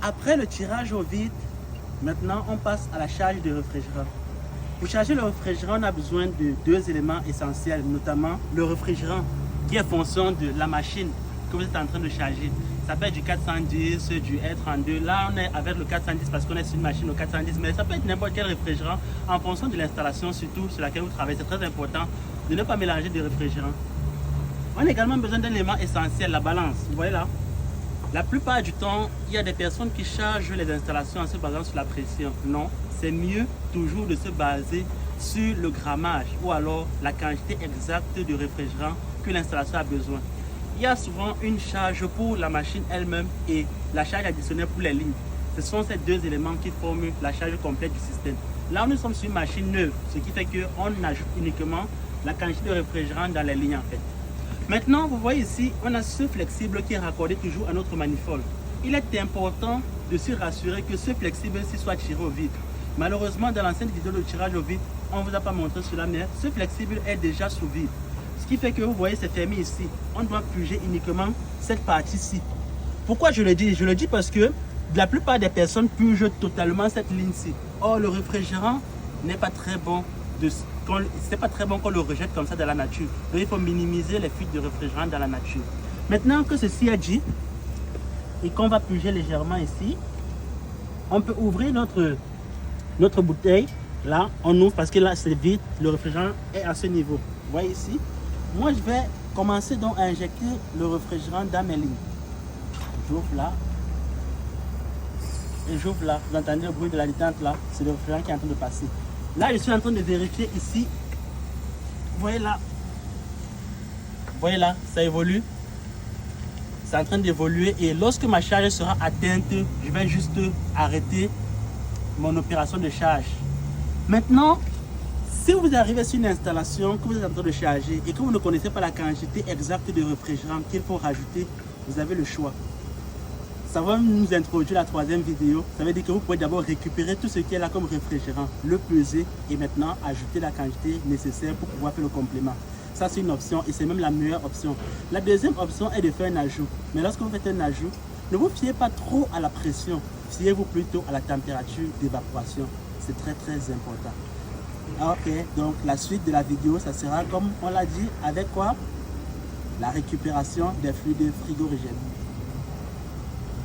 Après le tirage au vide, maintenant on passe à la charge de réfrigérant. Pour charger le réfrigérant, on a besoin de deux éléments essentiels, notamment le réfrigérant qui est fonction de la machine que vous êtes en train de charger. Ça peut être du 410, du R32. Là, on est avec le 410 parce qu'on est sur une machine au 410, mais ça peut être n'importe quel réfrigérant en fonction de l'installation, surtout sur laquelle vous travaillez. C'est très important de ne pas mélanger de réfrigérants. On a également besoin d'un élément essentiel, la balance. Vous voyez là? La plupart du temps, il y a des personnes qui chargent les installations en se basant sur la pression. Non, c'est mieux toujours de se baser sur le grammage ou alors la quantité exacte de réfrigérant que l'installation a besoin. Il y a souvent une charge pour la machine elle-même et la charge additionnelle pour les lignes. Ce sont ces deux éléments qui forment la charge complète du système. Là, nous sommes sur une machine neuve, ce qui fait qu'on ajoute uniquement la quantité de réfrigérant dans les lignes en fait. Maintenant, vous voyez ici, on a ce flexible qui est raccordé toujours à notre manifold. Il est important de se rassurer que ce flexible-ci soit tiré au vide. Malheureusement, dans l'ancienne vidéo de tirage au vide, on ne vous a pas montré cela, mais ce flexible est déjà sous vide. Ce qui fait que vous voyez, c'est fermé ici. On doit purger uniquement cette partie-ci. Pourquoi je le dis? Je le dis parce que la plupart des personnes purgent totalement cette ligne-ci. Or, le réfrigérant n'est pas très bon. C'est pas très bon qu'on le rejette comme ça dans la nature. Donc, il faut minimiser les fuites de réfrigérant dans la nature. Maintenant que ceci est dit et qu'on va purger légèrement ici, on peut ouvrir notre bouteille. Là, on ouvre parce que là, c'est vide. Le réfrigérant est à ce niveau. Vous voyez ici? Moi, je vais commencer donc à injecter le réfrigérant dans mes lignes. J'ouvre là. Et j'ouvre là. Vous entendez le bruit de la détente là? C'est le réfrigérant qui est en train de passer. Là, je suis en train de vérifier ici. Vous voyez là? Vous voyez là? Ça évolue. C'est en train d'évoluer. Et lorsque ma charge sera atteinte, je vais juste arrêter mon opération de charge. Maintenant, si vous arrivez sur une installation que vous êtes en train de charger et que vous ne connaissez pas la quantité exacte de réfrigérant qu'il faut rajouter, vous avez le choix. Ça va nous introduire la troisième vidéo. Ça veut dire que vous pouvez d'abord récupérer tout ce qui est là comme réfrigérant, le peser et maintenant ajouter la quantité nécessaire pour pouvoir faire le complément. Ça, c'est une option et c'est même la meilleure option. La deuxième option est de faire un ajout. Mais lorsque vous faites un ajout, ne vous fiez pas trop à la pression. Fiez-vous plutôt à la température d'évaporation. C'est très important. Ok, donc la suite de la vidéo, ça sera comme on l'a dit, avec quoi? La récupération des fluides frigorigènes.